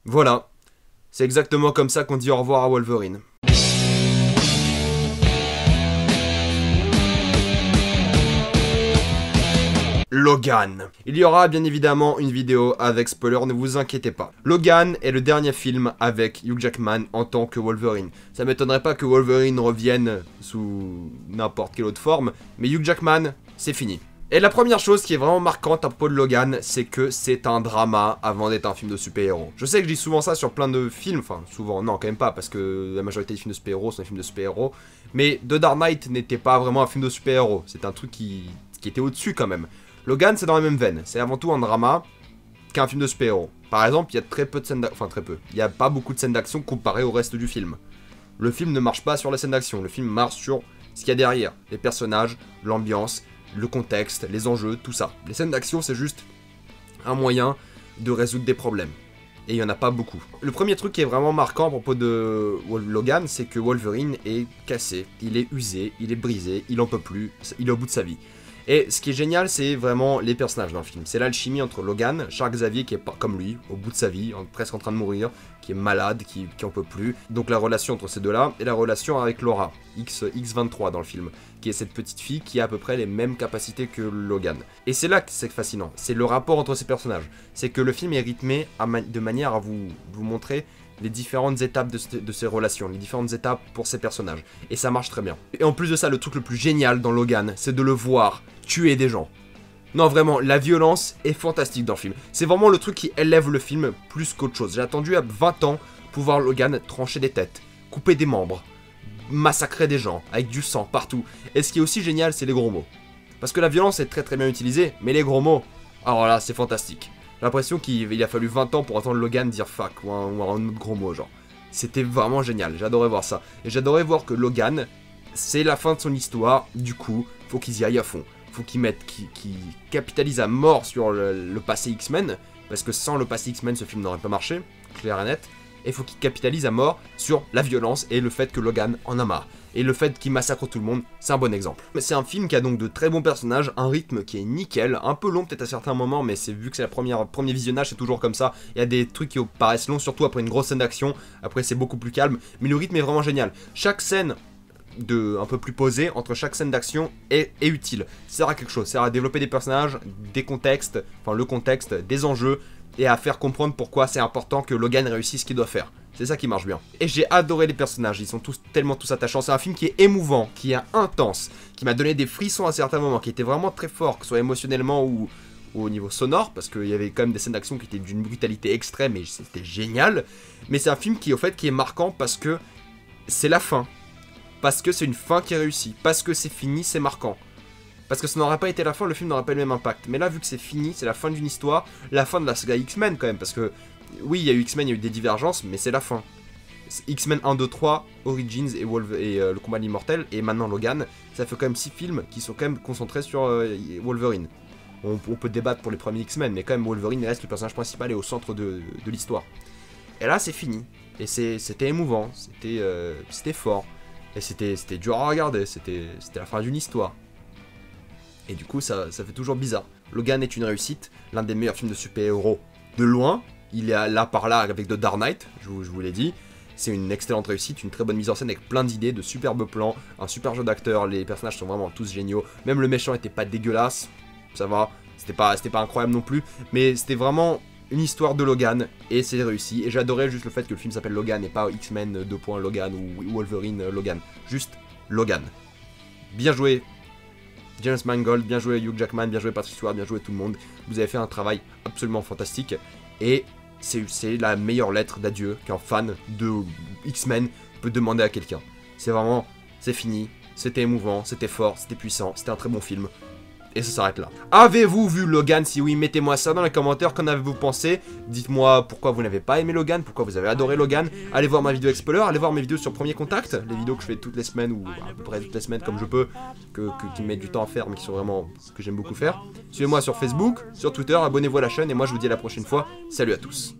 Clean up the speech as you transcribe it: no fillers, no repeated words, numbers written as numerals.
Voilà, c'est exactement comme ça qu'on dit au revoir à Wolverine. Logan. Il y aura bien évidemment une vidéo avec spoiler, ne vous inquiétez pas. Logan est le dernier film avec Hugh Jackman en tant que Wolverine. Ça m'étonnerait pas que Wolverine revienne sous n'importe quelle autre forme, mais Hugh Jackman, c'est fini. Et la première chose qui est vraiment marquante à propos de Logan, c'est que c'est un drama avant d'être un film de super-héros. Je sais que je dis souvent ça sur plein de films, enfin souvent, non quand même pas, parce que la majorité des films de super-héros sont des films de super-héros, mais The Dark Knight n'était pas vraiment un film de super-héros, c'est un truc qui était au-dessus quand même. Logan, c'est dans la même veine. C'est avant tout un drama qu'un film de super-héros. Par exemple, il y a très peu de scènes d'action. Enfin, très peu. Il n'y a pas beaucoup de scènes d'action comparé au reste du film. Le film ne marche pas sur les scènes d'action. Le film marche sur ce qu'il y a derrière. Les personnages, l'ambiance, le contexte, les enjeux, tout ça. Les scènes d'action, c'est juste un moyen de résoudre des problèmes. Et il n'y en a pas beaucoup. Le premier truc qui est vraiment marquant à propos de Logan, c'est que Wolverine est cassé. Il est usé, il est brisé, il en peut plus, il est au bout de sa vie. Et ce qui est génial, c'est vraiment les personnages dans le film. C'est l'alchimie entre Logan, Charles Xavier qui est pas comme lui, au bout de sa vie, presque en train de mourir, qui est malade, qui en peut plus. Donc la relation entre ces deux-là, et la relation avec Laura, X23 dans le film, qui est cette petite fille qui a à peu près les mêmes capacités que Logan. Et c'est là que c'est fascinant, c'est le rapport entre ces personnages. C'est que le film est rythmé de manière à vous montrer les différentes étapes de ces relations, les différentes étapes pour ces personnages. Et ça marche très bien. Et en plus de ça, le truc le plus génial dans Logan, c'est de le voir tuer des gens. Non, vraiment, la violence est fantastique dans le film. C'est vraiment le truc qui élève le film plus qu'autre chose. J'ai attendu à 20 ans pour voir Logan trancher des têtes, couper des membres, massacrer des gens, avec du sang partout. Et ce qui est aussi génial, c'est les gros mots. Parce que la violence est très bien utilisée, mais les gros mots, alors là, c'est fantastique. J'ai l'impression qu'il a fallu 20 ans pour entendre Logan dire fuck ou un autre gros mot, genre. C'était vraiment génial, j'adorais voir ça. Et j'adorais voir que Logan, c'est la fin de son histoire, du coup, faut qu'ils y aillent à fond. Faut qu'ils capitalisent à mort sur le passé X-Men, parce que sans le passé X-Men, ce film n'aurait pas marché, clair et net. Et faut qu'ils capitalisent à mort sur la violence et le fait que Logan en a marre. Et le fait qu'il massacre tout le monde, c'est un bon exemple. C'est un film qui a donc de très bons personnages, un rythme qui est nickel, un peu long peut-être à certains moments, mais c'est vu que c'est le premier visionnage, c'est toujours comme ça. Il y a des trucs qui paraissent longs, surtout après une grosse scène d'action, après c'est beaucoup plus calme, mais le rythme est vraiment génial. Chaque scène un peu plus posée entre chaque scène d'action est utile, sert à quelque chose, sert à développer des personnages, des contextes, enfin le contexte, des enjeux, et à faire comprendre pourquoi c'est important que Logan réussisse ce qu'il doit faire. C'est ça qui marche bien. Et j'ai adoré les personnages, ils sont tellement tous attachants. C'est un film qui est émouvant, qui est intense, qui m'a donné des frissons à certains moments, qui était vraiment très fort, que ce soit émotionnellement ou au niveau sonore, parce qu'il y avait quand même des scènes d'action qui étaient d'une brutalité extrême et c'était génial. Mais c'est un film qui, au fait, qui est marquant parce que c'est la fin. Parce que c'est une fin qui est réussie. Parce que c'est fini, c'est marquant. Parce que ça n'aurait pas été la fin, le film n'aurait pas eu le même impact. Mais là, vu que c'est fini, c'est la fin d'une histoire, la fin de la saga X-Men quand même, parce que oui, il y a eu X-Men, il y a eu des divergences, mais c'est la fin. X-Men 1, 2, 3, Origins et le combat de l'immortel, et maintenant Logan, ça fait quand même 6 films qui sont quand même concentrés sur Wolverine. On peut débattre pour les premiers X-Men, mais quand même Wolverine reste le personnage principal et au centre de l'histoire. Et là, c'est fini. Et c'était émouvant, c'était fort. Et c'était dur à regarder, c'était la fin d'une histoire. Et du coup, ça fait toujours bizarre. Logan est une réussite, l'un des meilleurs films de super-héros de loin. Il est là par là avec The Dark Knight, je vous l'ai dit. C'est une excellente réussite, une très bonne mise en scène avec plein d'idées, de superbes plans, un super jeu d'acteurs, les personnages sont vraiment tous géniaux. Même le méchant était pas dégueulasse, ça va, c'était pas incroyable non plus, mais c'était vraiment une histoire de Logan, et c'est réussi. Et j'adorais juste le fait que le film s'appelle Logan et pas X-Men 2. Logan ou Wolverine Logan. Juste Logan. Bien joué James Mangold, bien joué Hugh Jackman, bien joué Patrick Stewart, bien joué tout le monde. Vous avez fait un travail absolument fantastique. Et c'est la meilleure lettre d'adieu qu'un fan de X-Men peut demander à quelqu'un. C'est vraiment, c'est fini, c'était émouvant, c'était fort, c'était puissant, c'était un très bon film. Et ça s'arrête là. Avez-vous vu Logan? Si oui, mettez-moi ça dans les commentaires. Qu'en avez-vous pensé? Dites-moi pourquoi vous n'avez pas aimé Logan, pourquoi vous avez adoré Logan. Allez voir ma vidéo avec spoiler, allez voir mes vidéos sur Premier Contact, les vidéos que je fais toutes les semaines ou à peu près toutes les semaines comme je peux, qui me mettent du temps à faire mais qui sont vraiment que j'aime beaucoup faire. Suivez-moi sur Facebook, sur Twitter, abonnez-vous à la chaîne et moi je vous dis à la prochaine fois. Salut à tous.